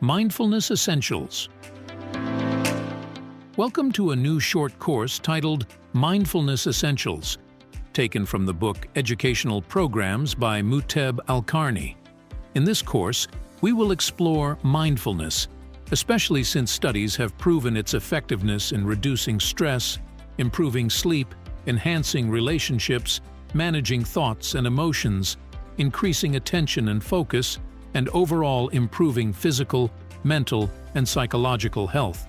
Mindfulness Essentials. Welcome to a new short course titled Mindfulness Essentials, taken from the book Educational Programs by Muteb Alqarni. In this course, we will explore mindfulness, especially since studies have proven its effectiveness in reducing stress, improving sleep, enhancing relationships, managing thoughts and emotions, increasing attention and focus, and overall improving physical, mental, and psychological health.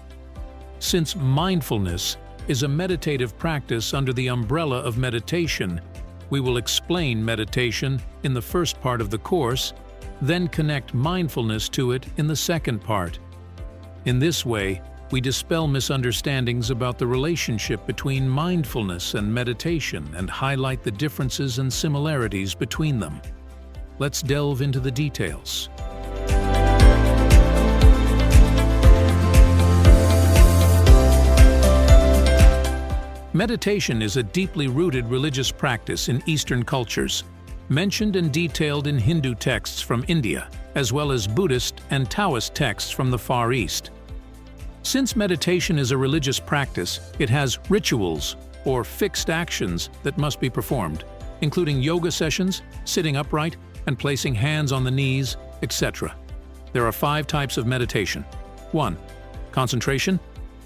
Since mindfulness is a meditative practice under the umbrella of meditation, we will explain meditation in the first part of the course, then connect mindfulness to it in the second part. In this way, we dispel misunderstandings about the relationship between mindfulness and meditation and highlight the differences and similarities between them. Let's delve into the details. Meditation is a deeply rooted religious practice in Eastern cultures, mentioned and detailed in Hindu texts from India, as well as Buddhist and Taoist texts from the Far East. Since meditation is a religious practice, it has rituals or fixed actions that must be performed, including yoga sessions, sitting upright, and placing hands on the knees, etc. There are 5 types of meditation. 1. Concentration,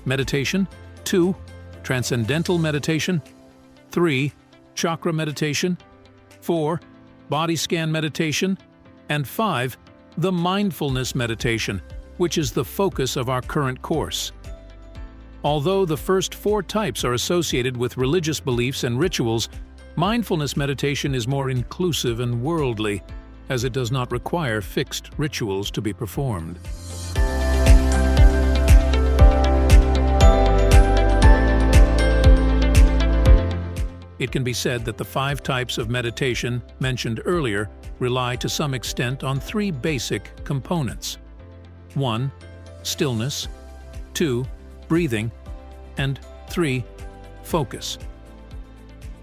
meditation. 2. Transcendental meditation. 3. Chakra meditation. 4. Body scan meditation. And 5. The mindfulness meditation, which is the focus of our current course. Although the first 4 types are associated with religious beliefs and rituals, mindfulness meditation is more inclusive and worldly, as it does not require fixed rituals to be performed. It can be said that the 5 types of meditation mentioned earlier rely to some extent on 3 basic components. 1. Stillness. 2. Breathing. And 3. Focus.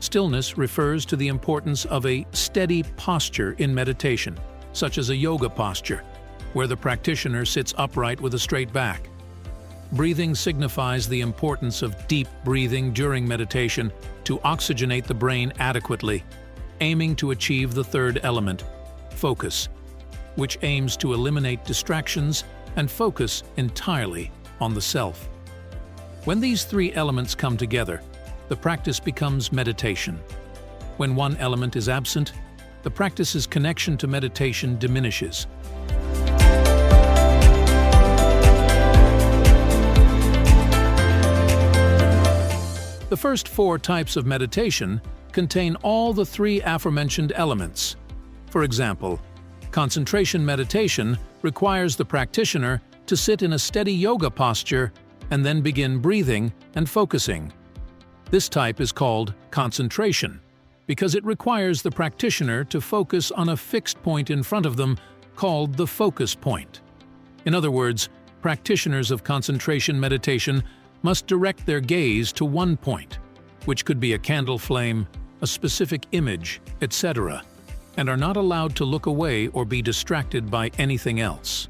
Stillness refers to the importance of a steady posture in meditation, such as a yoga posture, where the practitioner sits upright with a straight back. Breathing signifies the importance of deep breathing during meditation to oxygenate the brain adequately, aiming to achieve the third element, focus, which aims to eliminate distractions and focus entirely on the self. When these 3 elements come together, the practice becomes meditation. When one element is absent, the practice's connection to meditation diminishes. The first 4 types of meditation contain all the 3 aforementioned elements. For example, concentration meditation requires the practitioner to sit in a steady yoga posture and then begin breathing and focusing. This type is called concentration because it requires the practitioner to focus on a fixed point in front of them called the focus point. In other words, practitioners of concentration meditation must direct their gaze to one point, which could be a candle flame, a specific image, etc., and are not allowed to look away or be distracted by anything else.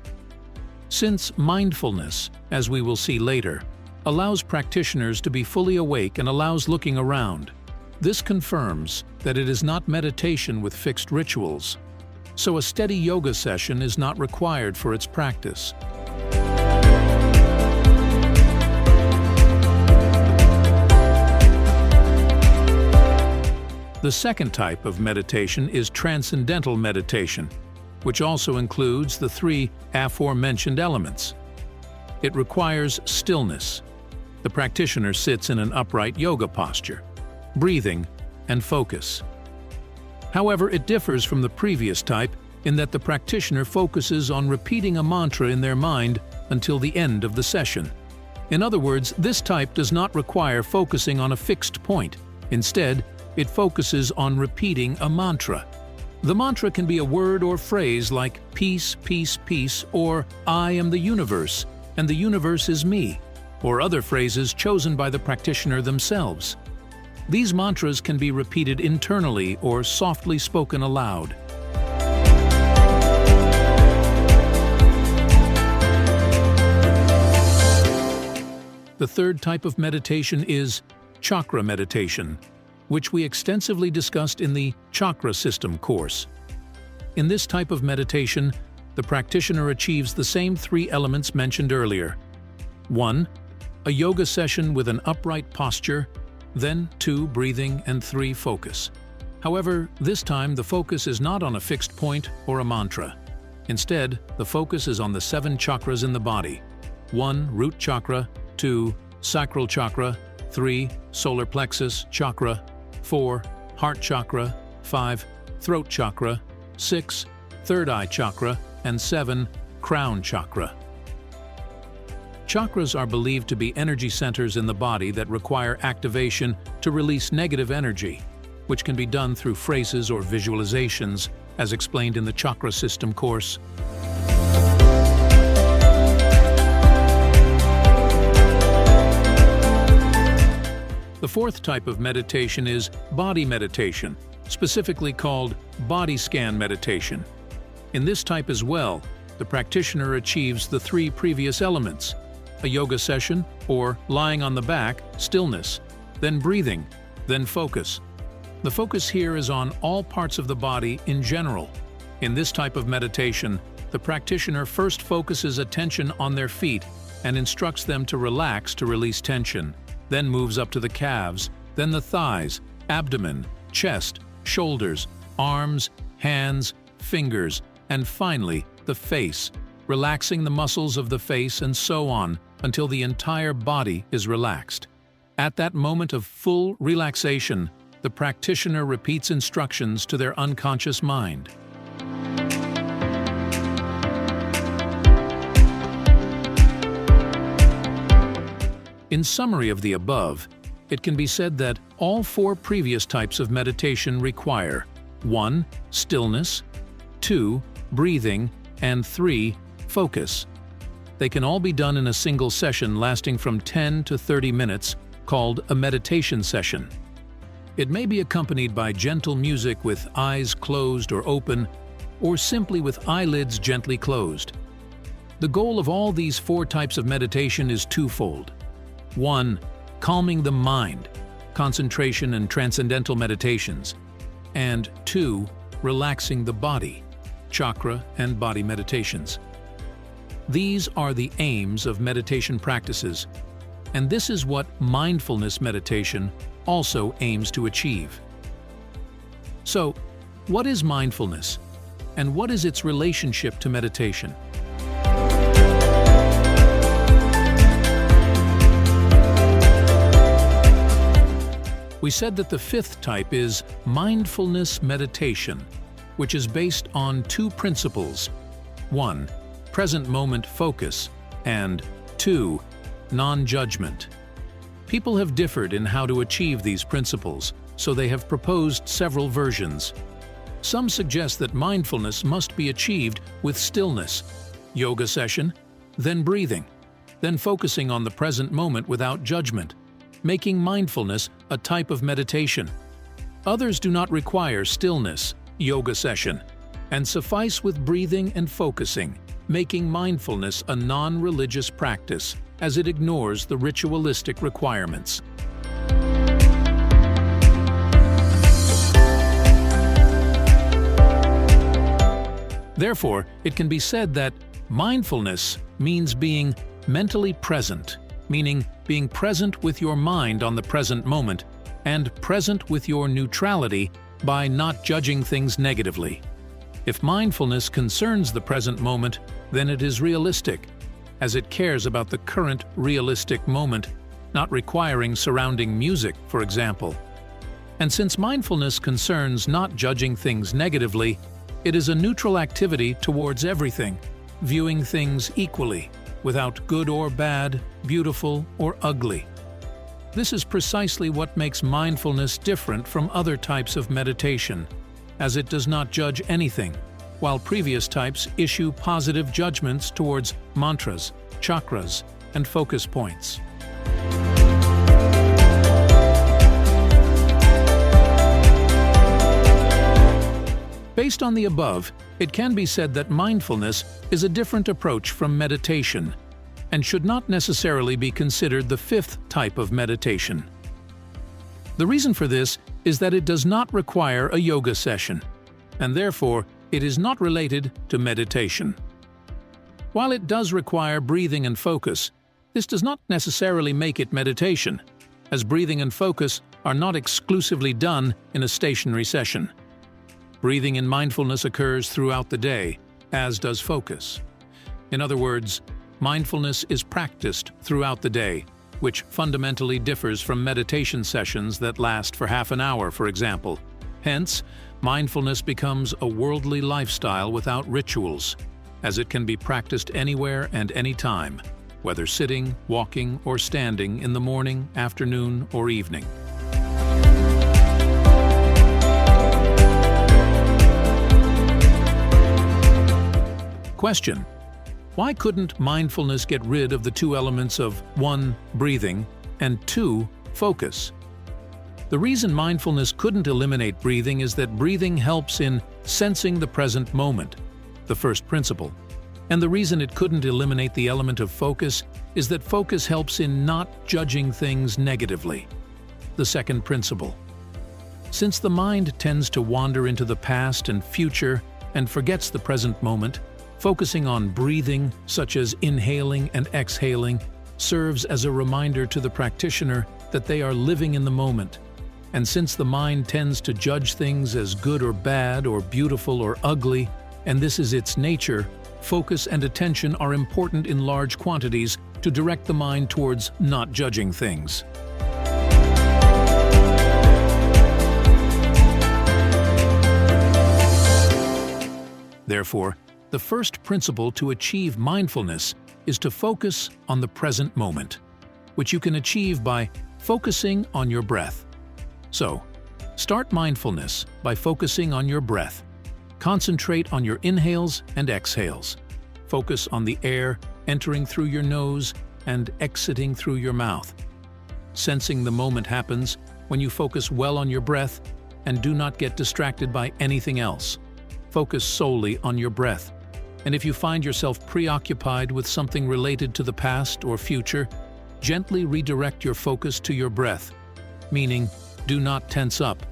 Since mindfulness, as we will see later, allows practitioners to be fully awake and allows looking around, this confirms that it is not meditation with fixed rituals, so a steady yoga session is not required for its practice. The second type of meditation is transcendental meditation, which also includes the 3 aforementioned elements. It requires stillness. The practitioner sits in an upright yoga posture, breathing, and focus. However, it differs from the previous type in that the practitioner focuses on repeating a mantra in their mind until the end of the session. In other words, this type does not require focusing on a fixed point. Instead, it focuses on repeating a mantra. The mantra can be a word or phrase like peace, peace, peace, or I am the universe, and the universe is me, or other phrases chosen by the practitioner themselves. These mantras can be repeated internally or softly spoken aloud. The third type of meditation is chakra meditation, which we extensively discussed in the Chakra System course. In this type of meditation, the practitioner achieves the same three elements mentioned earlier. 1. A yoga session with an upright posture, then 2. Breathing, and 3. Focus. However, this time the focus is not on a fixed point or a mantra. Instead, the focus is on the 7 chakras in the body. 1. Root chakra, 2. Sacral chakra, 3. Solar plexus chakra, 4. Heart chakra, 5. Throat chakra, 6. Third eye chakra, and 7. Crown chakra. Chakras are believed to be energy centers in the body that require activation to release negative energy, which can be done through phrases or visualizations, as explained in the Chakra System course. The fourth type of meditation is body meditation, specifically called body scan meditation. In this type as well, the practitioner achieves the 3 previous elements: a yoga session, or lying on the back, stillness, then breathing, then focus. The focus here is on all parts of the body in general. In this type of meditation, the practitioner first focuses attention on their feet and instructs them to relax to release tension, then moves up to the calves, then the thighs, abdomen, chest, shoulders, arms, hands, fingers, and finally the face, relaxing the muscles of the face and so on until the entire body is relaxed. At that moment of full relaxation, the practitioner repeats instructions to their unconscious mind. In summary of the above, it can be said that all 4 previous types of meditation require 1. Stillness, 2. Breathing, and 3. Focus. They can all be done in a single session lasting from 10 to 30 minutes, called a meditation session. It may be accompanied by gentle music with eyes closed or open, or simply with eyelids gently closed. The goal of all these 4 types of meditation is twofold. 1. Calming the mind, concentration and transcendental meditations. And 2. Relaxing the body, chakra and body meditations. These are the aims of meditation practices, and this is what mindfulness meditation also aims to achieve. So, what is mindfulness, and what is its relationship to meditation? We said that the 5th type is mindfulness meditation, which is based on 2 principles: 1. Present moment focus, and 2. Non-judgment. People have differed in how to achieve these principles, so they have proposed several versions. Some suggest that mindfulness must be achieved with stillness, yoga session, then breathing, then focusing on the present moment without judgment, making mindfulness a type of meditation. Others do not require stillness, yoga session, and suffice with breathing and focusing, making mindfulness a non-religious practice, as it ignores the ritualistic requirements. Therefore, it can be said that mindfulness means being mentally present, meaning being present with your mind on the present moment, and present with your neutrality by not judging things negatively. If mindfulness concerns the present moment, then it is realistic, as it cares about the current realistic moment, not requiring surrounding music, for example. And since mindfulness concerns not judging things negatively, it is a neutral activity towards everything, viewing things equally, without good or bad, beautiful or ugly. This is precisely what makes mindfulness different from other types of meditation, as it does not judge anything, while previous types issue positive judgments towards mantras, chakras, and focus points. Based on the above, it can be said that mindfulness is a different approach from meditation, and should not necessarily be considered the fifth type of meditation. The reason for this is that it does not require a yoga session, and therefore it is not related to meditation. While it does require breathing and focus, this does not necessarily make it meditation, as breathing and focus are not exclusively done in a stationary session. Breathing in mindfulness occurs throughout the day, as does focus. In other words, mindfulness is practiced throughout the day, which fundamentally differs from meditation sessions that last for half an hour, for example. Hence, mindfulness becomes a worldly lifestyle without rituals, as it can be practiced anywhere and anytime, whether sitting, walking, or standing in the morning, afternoon, or evening. Question: why couldn't mindfulness get rid of the two elements of 1. Breathing, and 2. Focus? The reason mindfulness couldn't eliminate breathing is that breathing helps in sensing the present moment, the first principle. And the reason it couldn't eliminate the element of focus is that focus helps in not judging things negatively, the second principle. Since the mind tends to wander into the past and future and forgets the present moment, focusing on breathing, such as inhaling and exhaling, serves as a reminder to the practitioner that they are living in the moment. And since the mind tends to judge things as good or bad or beautiful or ugly, and this is its nature, focus and attention are important in large quantities to direct the mind towards not judging things. Therefore, the first principle to achieve mindfulness is to focus on the present moment, which you can achieve by focusing on your breath. So, start mindfulness by focusing on your breath. Concentrate on your inhales and exhales. Focus on the air entering through your nose and exiting through your mouth. Sensing the moment happens when you focus well on your breath and do not get distracted by anything else. Focus solely on your breath. And if you find yourself preoccupied with something related to the past or future, gently redirect your focus to your breath, meaning do not tense up,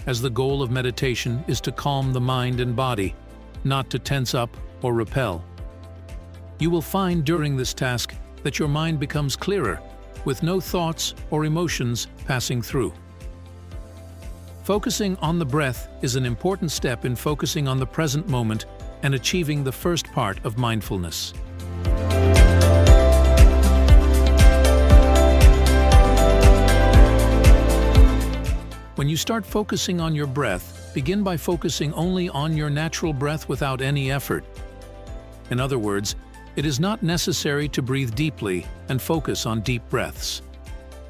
as the goal of meditation is to calm the mind and body, not to tense up or repel. You will find during this task that your mind becomes clearer, with no thoughts or emotions passing through. Focusing on the breath is an important step in focusing on the present moment and achieving the first part of mindfulness. When you start focusing on your breath, begin by focusing only on your natural breath without any effort. In other words, it is not necessary to breathe deeply and focus on deep breaths.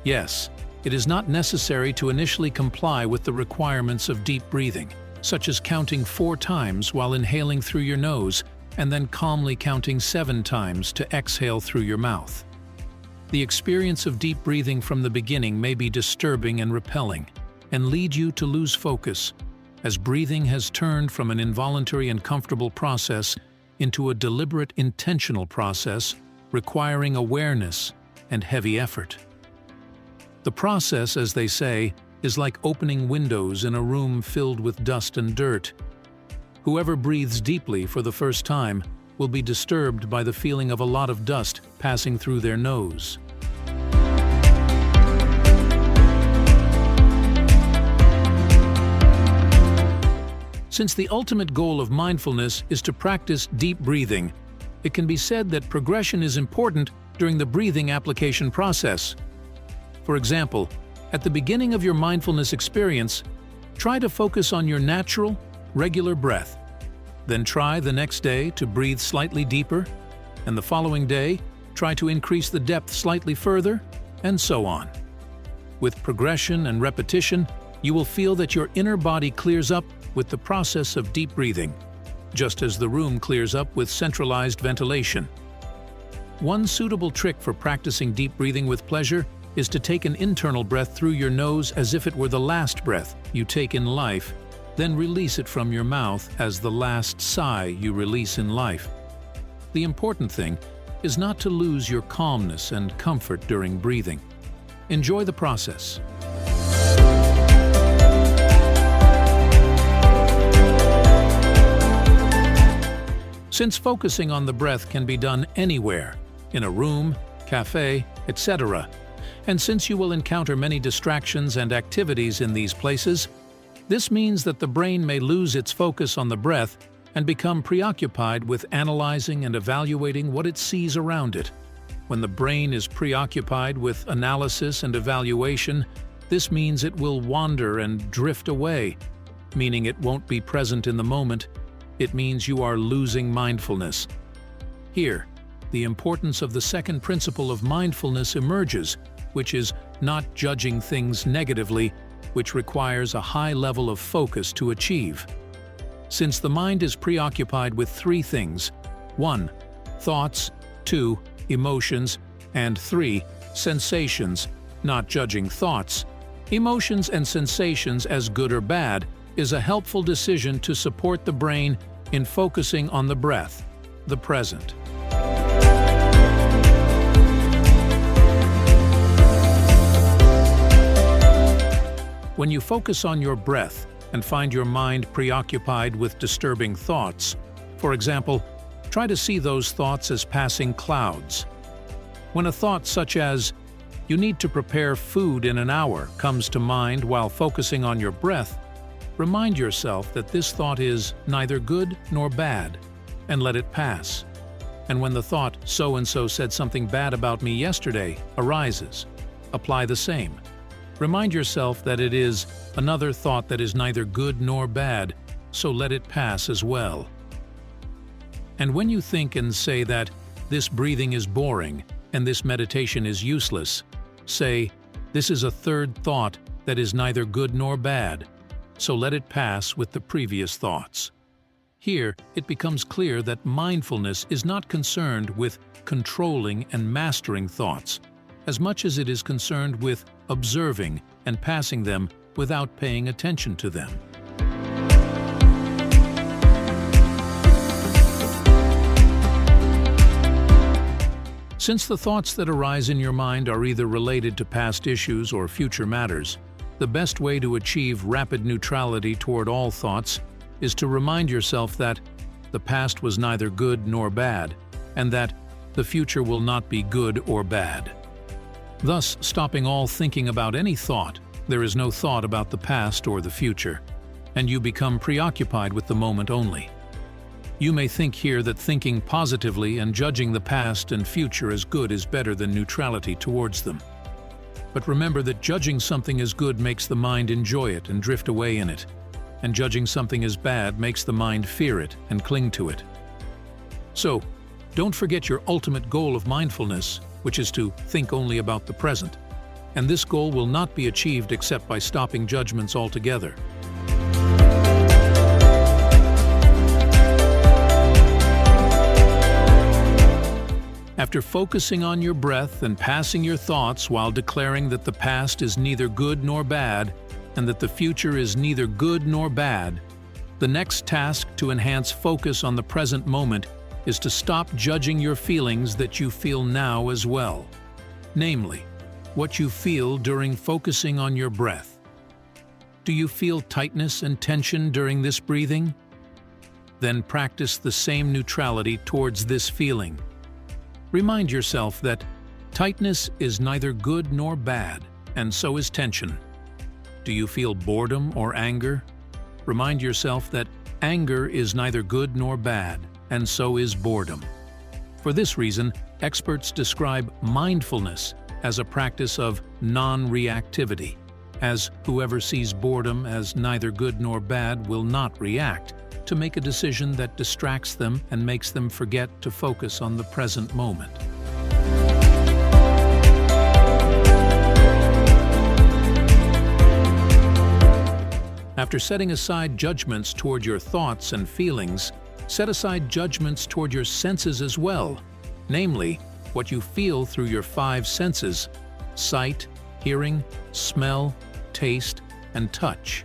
Yes, it is not necessary to initially comply with the requirements of deep breathing, such as counting 4 times while inhaling through your nose and then calmly counting 7 times to exhale through your mouth. The experience of deep breathing from the beginning may be disturbing and repelling, and lead you to lose focus, as breathing has turned from an involuntary and comfortable process into a deliberate, intentional process requiring awareness and heavy effort. The process, as they say, is like opening windows in a room filled with dust and dirt. Whoever breathes deeply for the first time will be disturbed by the feeling of a lot of dust passing through their nose. Since the ultimate goal of mindfulness is to practice deep breathing, it can be said that progression is important during the breathing application process. For example, at the beginning of your mindfulness experience, try to focus on your natural, regular breath. Then try the next day to breathe slightly deeper, and the following day, try to increase the depth slightly further, and so on. With progression and repetition, you will feel that your inner body clears up with the process of deep breathing, just as the room clears up with centralized ventilation. One suitable trick for practicing deep breathing with pleasure is to take an internal breath through your nose as if it were the last breath you take in life, then release it from your mouth as the last sigh you release in life. The important thing is not to lose your calmness and comfort during breathing. Enjoy the process. Since focusing on the breath can be done anywhere, in a room, cafe, etc., and since you will encounter many distractions and activities in these places, this means that the brain may lose its focus on the breath and become preoccupied with analyzing and evaluating what it sees around it. When the brain is preoccupied with analysis and evaluation, this means it will wander and drift away, meaning it won't be present in the moment. It means you are losing mindfulness. Here, the importance of the second principle of mindfulness emerges, which is not judging things negatively, which requires a high level of focus to achieve. Since the mind is preoccupied with three things: 1. Thoughts, 2. Emotions, and 3. Sensations, not judging thoughts, emotions, and sensations as good or bad, is a helpful decision to support the brain in focusing on the breath, the present. When you focus on your breath and find your mind preoccupied with disturbing thoughts, for example, try to see those thoughts as passing clouds. When a thought such as, "You need to prepare food in an hour," comes to mind while focusing on your breath, remind yourself that this thought is neither good nor bad, and let it pass. And when the thought, "So-and-so said something bad about me yesterday," arises, apply the same. Remind yourself that it is another thought that is neither good nor bad, so let it pass as well. And when you think and say that this breathing is boring and this meditation is useless, say, "This is a third thought that is neither good nor bad, so let it pass with the previous thoughts." Here, it becomes clear that mindfulness is not concerned with controlling and mastering thoughts, as much as it is concerned with observing and passing them without paying attention to them. Since the thoughts that arise in your mind are either related to past issues or future matters, the best way to achieve rapid neutrality toward all thoughts is to remind yourself that the past was neither good nor bad, and that the future will not be good or bad. Thus, stopping all thinking about any thought, there is no thought about the past or the future, and you become preoccupied with the moment only. You may think here that thinking positively and judging the past and future as good is better than neutrality towards them. But remember that judging something as good makes the mind enjoy it and drift away in it, and judging something as bad makes the mind fear it and cling to it. So, don't forget your ultimate goal of mindfulness, which is to think only about the present, and this goal will not be achieved except by stopping judgments altogether. After focusing on your breath and passing your thoughts while declaring that the past is neither good nor bad, and that the future is neither good nor bad, the next task to enhance focus on the present moment is to stop judging your feelings that you feel now as well, namely, what you feel during focusing on your breath. Do you feel tightness and tension during this breathing? Then practice the same neutrality towards this feeling. Remind yourself that tightness is neither good nor bad, and so is tension. Do you feel boredom or anger? Remind yourself that anger is neither good nor bad, and so is boredom. For this reason, experts describe mindfulness as a practice of non-reactivity, as whoever sees boredom as neither good nor bad will not react to make a decision that distracts them and makes them forget to focus on the present moment. After setting aside judgments toward your thoughts and feelings, set aside judgments toward your senses as well, namely, what you feel through your 5 senses: sight, hearing, smell, taste, and touch.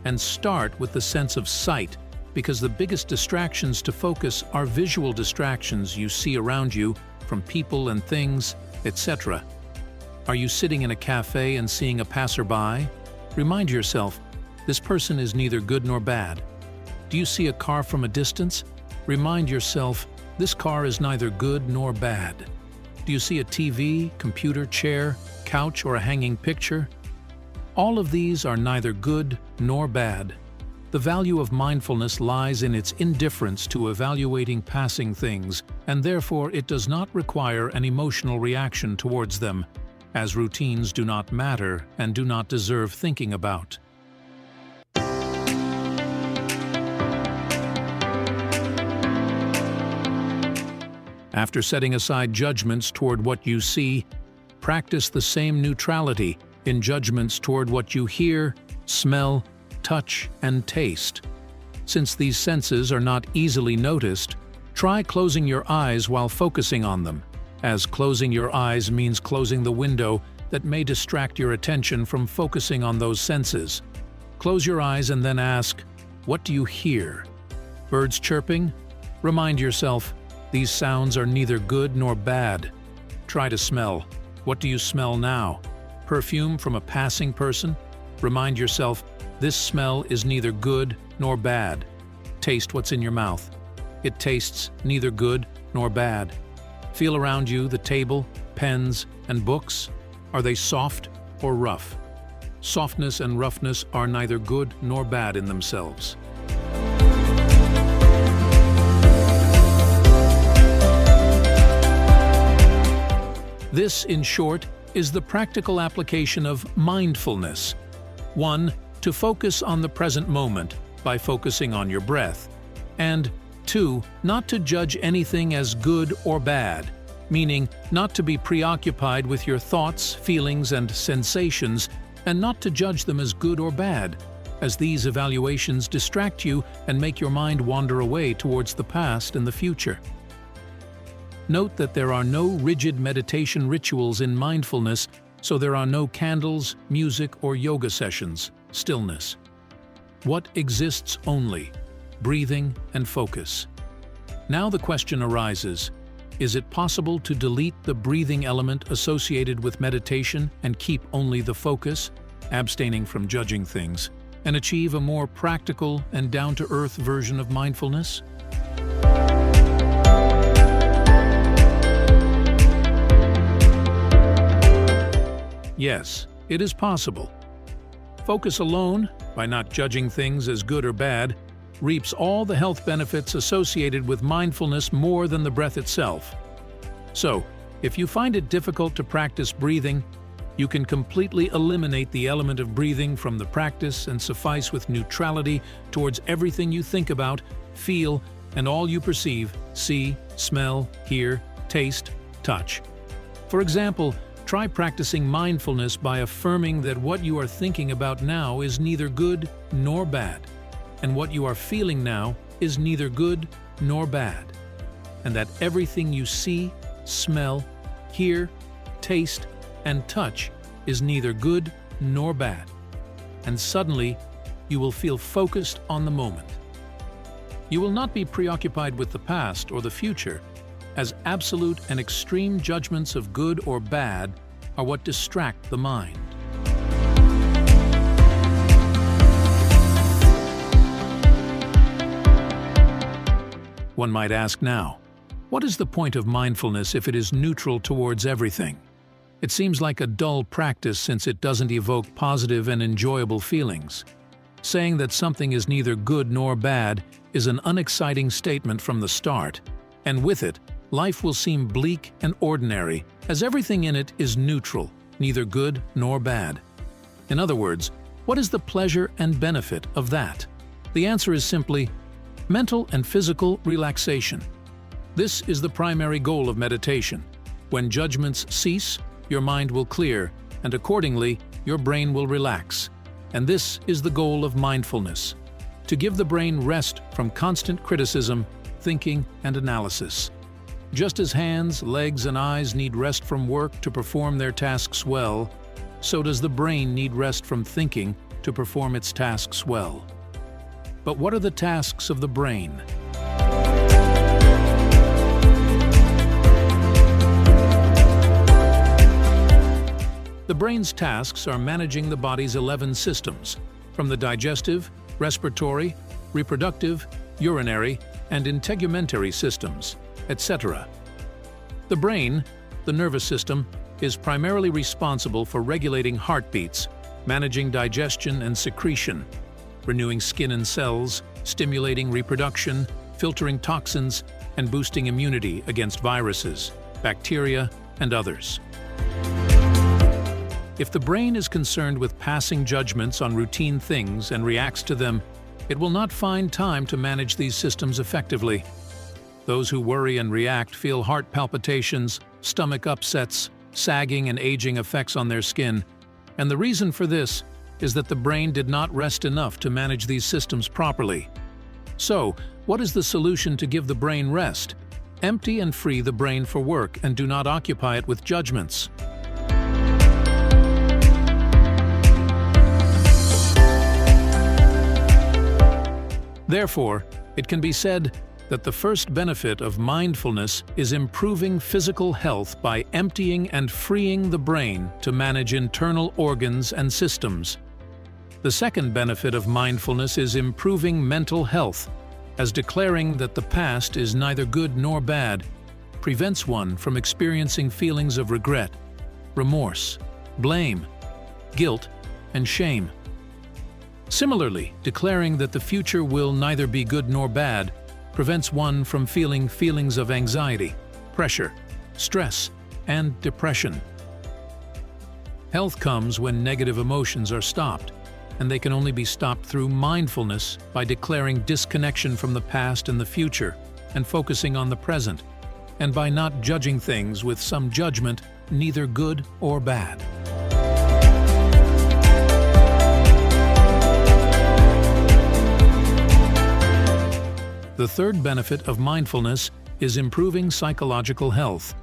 And start with the sense of sight, because the biggest distractions to focus are visual distractions you see around you from people and things, etc. Are you sitting in a cafe and seeing a passerby? Remind yourself, this person is neither good nor bad. Do you see a car from a distance? Remind yourself, this car is neither good nor bad. Do you see a TV, computer, chair, couch, or a hanging picture? All of these are neither good nor bad. The value of mindfulness lies in its indifference to evaluating passing things, and therefore it does not require an emotional reaction towards them, as routines do not matter and do not deserve thinking about. After setting aside judgments toward what you see, practice the same neutrality in judgments toward what you hear, smell, touch, and taste. Since these senses are not easily noticed, try closing your eyes while focusing on them, as closing your eyes means closing the window that may distract your attention from focusing on those senses. Close your eyes and then ask, what do you hear? Birds chirping? Remind yourself, these sounds are neither good nor bad. Try to smell. What do you smell now? Perfume from a passing person? Remind yourself, this smell is neither good nor bad. Taste what's in your mouth. It tastes neither good nor bad. Feel around you the table, pens, and books. Are they soft or rough? Softness and roughness are neither good nor bad in themselves. This, in short, is the practical application of mindfulness. 1. To focus on the present moment by focusing on your breath. And 2. Not to judge anything as good or bad, meaning not to be preoccupied with your thoughts, feelings, and sensations, and not to judge them as good or bad, as these evaluations distract you and make your mind wander away towards the past and the future. Note that there are no rigid meditation rituals in mindfulness, so there are no candles, music, or yoga sessions, stillness. What exists only? Breathing and focus. Now the question arises, is it possible to delete the breathing element associated with meditation and keep only the focus, abstaining from judging things, and achieve a more practical and down-to-earth version of mindfulness? Yes, it is possible. Focus alone, by not judging things as good or bad, reaps all the health benefits associated with mindfulness more than the breath itself. So, if you find it difficult to practice breathing, you can completely eliminate the element of breathing from the practice and suffice with neutrality towards everything you think about, feel, and all you perceive, see, smell, hear, taste, touch. For example, try practicing mindfulness by affirming that what you are thinking about now is neither good nor bad, and what you are feeling now is neither good nor bad, and that everything you see, smell, hear, taste, and touch is neither good nor bad. And suddenly, you will feel focused on the moment. You will not be preoccupied with the past or the future, as absolute and extreme judgments of good or bad are what distract the mind. One might ask now, what is the point of mindfulness if it is neutral towards everything? It seems like a dull practice since it doesn't evoke positive and enjoyable feelings. Saying that something is neither good nor bad is an unexciting statement from the start, and with it, life will seem bleak and ordinary, as everything in it is neutral, neither good nor bad. In other words, what is the pleasure and benefit of that? The answer is simply mental and physical relaxation. This is the primary goal of meditation. When judgments cease, your mind will clear, and accordingly, your brain will relax. And this is the goal of mindfulness: to give the brain rest from constant criticism, thinking, and analysis. Just as hands, legs, and eyes need rest from work to perform their tasks well, so does the brain need rest from thinking to perform its tasks well. But what are the tasks of the brain? The brain's tasks are managing the body's 11 systems, from the digestive, respiratory, reproductive, urinary, and integumentary systems, etc. The brain, the nervous system, is primarily responsible for regulating heartbeats, managing digestion and secretion, renewing skin and cells, stimulating reproduction, filtering toxins, and boosting immunity against viruses, bacteria, and others. If the brain is concerned with passing judgments on routine things and reacts to them, it will not find time to manage these systems effectively. Those who worry and react feel heart palpitations, stomach upsets, sagging and aging effects on their skin, and the reason for this is that the brain did not rest enough to manage these systems properly. So, what is the solution to give the brain rest? Empty and free the brain for work and do not occupy it with judgments. Therefore, it can be said that the first benefit of mindfulness is improving physical health by emptying and freeing the brain to manage internal organs and systems. The second benefit of mindfulness is improving mental health, as declaring that the past is neither good nor bad prevents one from experiencing feelings of regret, remorse, blame, guilt, and shame. Similarly, declaring that the future will neither be good nor bad prevents one from feeling feelings of anxiety, pressure, stress, and depression. Health comes when negative emotions are stopped, and they can only be stopped through mindfulness by declaring disconnection from the past and the future and focusing on the present, and by not judging things with some judgment, neither good or bad. The third benefit of mindfulness is improving psychological health.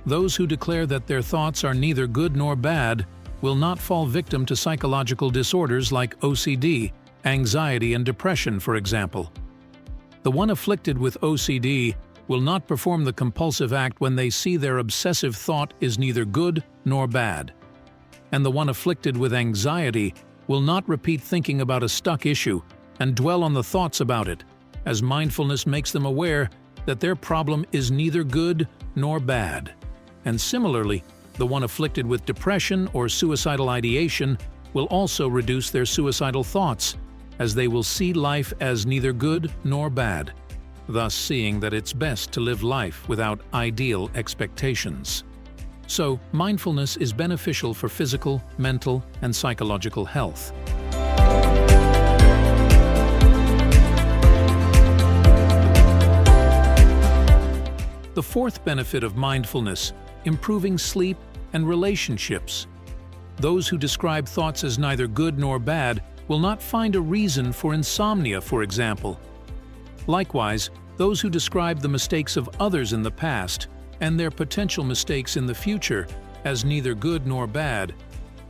Those who declare that their thoughts are neither good nor bad will not fall victim to psychological disorders like OCD, anxiety, and depression, for example. The one afflicted with OCD will not perform the compulsive act when they see their obsessive thought is neither good nor bad. And the one afflicted with anxiety will not repeat thinking about a stuck issue and dwell on the thoughts about it, as mindfulness makes them aware that their problem is neither good nor bad. And similarly, the one afflicted with depression or suicidal ideation will also reduce their suicidal thoughts, as they will see life as neither good nor bad, thus seeing that it's best to live life without ideal expectations. So, mindfulness is beneficial for physical, mental, and psychological health. The fourth benefit of mindfulness, improving sleep and relationships. Those who describe thoughts as neither good nor bad will not find a reason for insomnia, for example. Likewise, those who describe the mistakes of others in the past and their potential mistakes in the future as neither good nor bad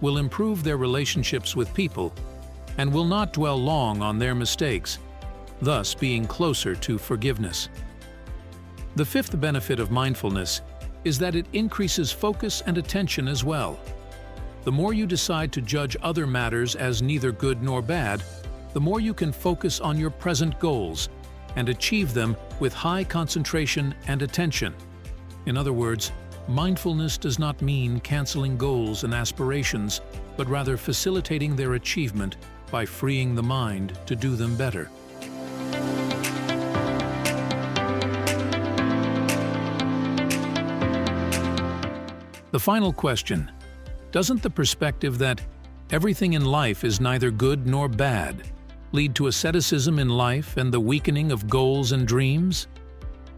will improve their relationships with people and will not dwell long on their mistakes, thus being closer to forgiveness. The fifth benefit of mindfulness is that it increases focus and attention as well. The more you decide to judge other matters as neither good nor bad, the more you can focus on your present goals and achieve them with high concentration and attention. In other words, mindfulness does not mean canceling goals and aspirations, but rather facilitating their achievement by freeing the mind to do them better. The final question: doesn't the perspective that everything in life is neither good nor bad lead to asceticism in life and the weakening of goals and dreams?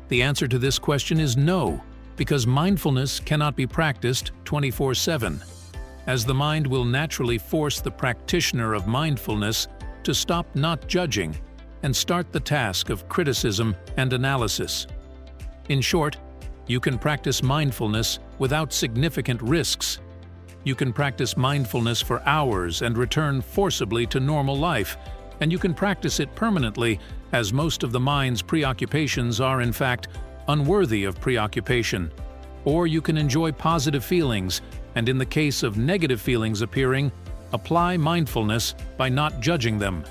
The answer to this question is no, because mindfulness cannot be practiced 24/7, as the mind will naturally force the practitioner of mindfulness to stop not judging and start the task of criticism and analysis. In short, you can practice mindfulness without significant risks. You can practice mindfulness for hours and return forcibly to normal life, and you can practice it permanently, as most of the mind's preoccupations are in fact unworthy of preoccupation. Or you can enjoy positive feelings and in the case of negative feelings appearing, apply mindfulness by not judging them.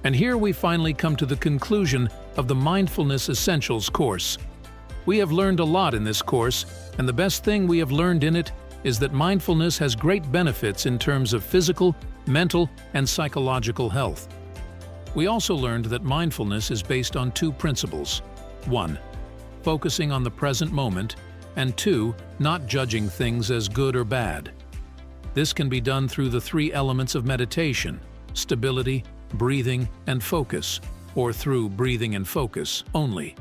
And here we finally come to the conclusion of the Mindfulness Essentials course. We have learned a lot in this course, and the best thing we have learned in it is that mindfulness has great benefits in terms of physical, mental, and psychological health. We also learned that mindfulness is based on two principles. 1. Focusing on the present moment, and 2. Not judging things as good or bad. This can be done through the three elements of meditation: stability, breathing, and focus, or through breathing and focus only,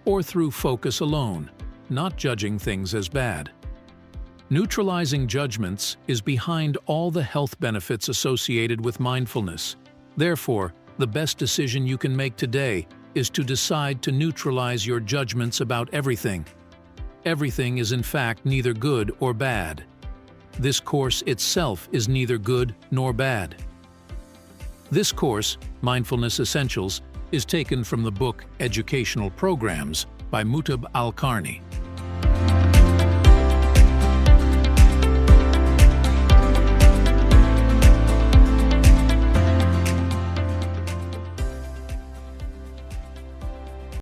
or through focus alone, not judging things as bad. Neutralizing judgments is behind all the health benefits associated with mindfulness. Therefore, the best decision you can make today is to decide to neutralize your judgments about everything. Everything is in fact neither good or bad. This course itself is neither good nor bad. This course, Mindfulness Essentials, is taken from the book Educational Programs by Muteb Alqarni.